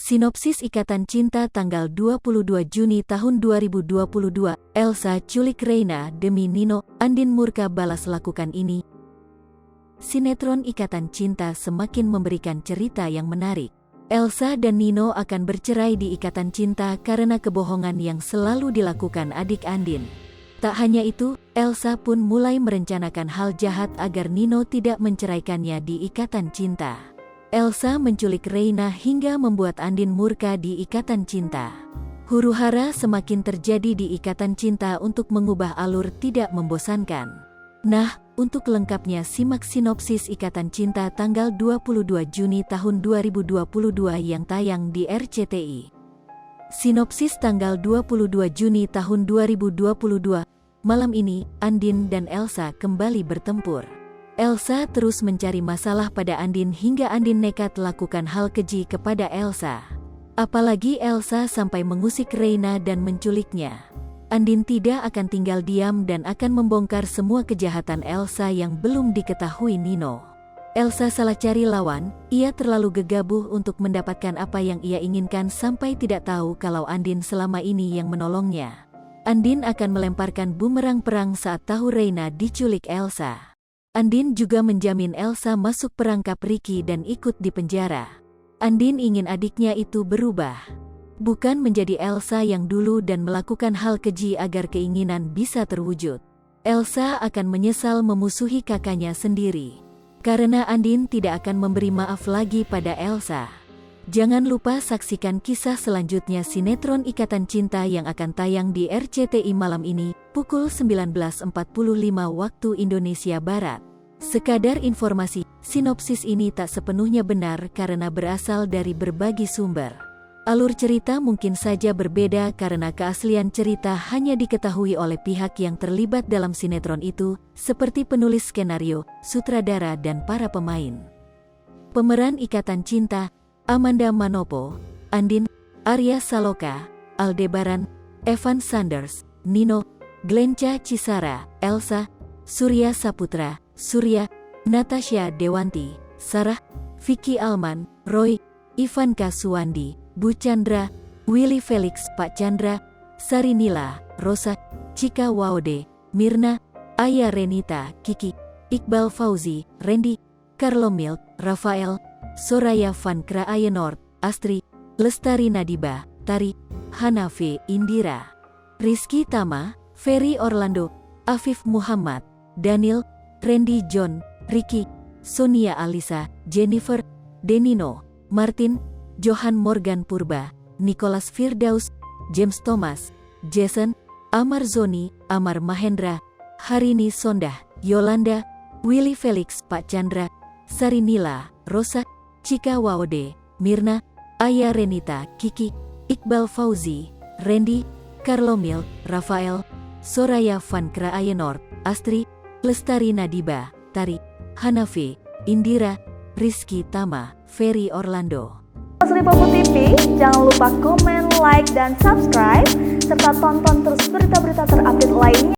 Sinopsis Ikatan Cinta tanggal 22 Juni tahun 2022, Elsa culik Reina demi Nino, Andien murka balas lakukan ini. Sinetron Ikatan Cinta semakin memberikan cerita yang menarik. Elsa dan Nino akan bercerai di Ikatan Cinta karena kebohongan yang selalu dilakukan adik Andien. Tak hanya itu, Elsa pun mulai merencanakan hal jahat agar Nino tidak menceraikannya di Ikatan Cinta. Elsa menculik Reina hingga membuat Andien murka di Ikatan Cinta. Huru-hara semakin terjadi di Ikatan Cinta untuk mengubah alur tidak membosankan. Nah, untuk lengkapnya simak sinopsis Ikatan Cinta tanggal 22 Juni tahun 2022 yang tayang di RCTI. Sinopsis tanggal 22 Juni tahun 2022, malam ini, Andien dan Elsa kembali bertempur. Elsa terus mencari masalah pada Andien hingga Andien nekat lakukan hal keji kepada Elsa. Apalagi Elsa sampai mengusik Reina dan menculiknya. Andien tidak akan tinggal diam dan akan membongkar semua kejahatan Elsa yang belum diketahui Nino. Elsa salah cari lawan, ia terlalu gegabah untuk mendapatkan apa yang ia inginkan sampai tidak tahu kalau Andien selama ini yang menolongnya. Andien akan melemparkan bumerang perang saat tahu Reina diculik Elsa. Andien juga menjamin Elsa masuk perangkap Ricky dan ikut di penjara. Andien ingin adiknya itu berubah. Bukan menjadi Elsa yang dulu dan melakukan hal keji agar keinginan bisa terwujud. Elsa akan menyesal memusuhi kakaknya sendiri. Karena Andien tidak akan memberi maaf lagi pada Elsa. Jangan lupa saksikan kisah selanjutnya sinetron Ikatan Cinta yang akan tayang di RCTI malam ini, pukul 19.45 waktu Indonesia Barat. Sekadar informasi, sinopsis ini tak sepenuhnya benar karena berasal dari berbagai sumber. Alur cerita mungkin saja berbeda karena keaslian cerita hanya diketahui oleh pihak yang terlibat dalam sinetron itu, seperti penulis skenario, sutradara dan para pemain. Pemeran Ikatan Cinta: Amanda Manopo, Andien, Arya Saloka, Aldebaran, Evan Sanders, Nino, Glenca Cisara, Elsa, Surya Saputra, Surya, Natasha Dewanti, Sarah, Vicky Alman, Roy, Ivanka Suwandi, Bu Chandra, Willy Felix, Pak Chandra, Sarinila, Rosa, Cika Waude, Mirna, Aya Renita, Kiki, Iqbal Fauzi, Randy, Carlo Milk, Rafael, Soraya Van Kraayenort, Astri, Lestari Nadiba, Tari, Hanafe, Indira, Rizky Tama, Ferry Orlando, Afif Muhammad, Daniel, Randy John, Ricky, Sonia Alisa, Jennifer, Denino, Martin, Johan Morgan Purba, Nicholas Firdaus, James Thomas, Jason, Amar Zoni, Amar Mahendra, Harini Sondah, Yolanda, Willy Felix, Pak Chandra, Sarinila, Rosa, Cika Waude, Mirna, Aya Renita, Kiki, Iqbal Fauzi, Randy, Carlo Milk, Rafael, Soraya Van Kraayenort, Astri, Lestari Nadiba, Tari, Hanafe, Indira, Rizky Tama, Ferry Orlando. Seripopo TV, jangan lupa komen, like, dan subscribe, serta tonton terus berita-berita terupdate lainnya.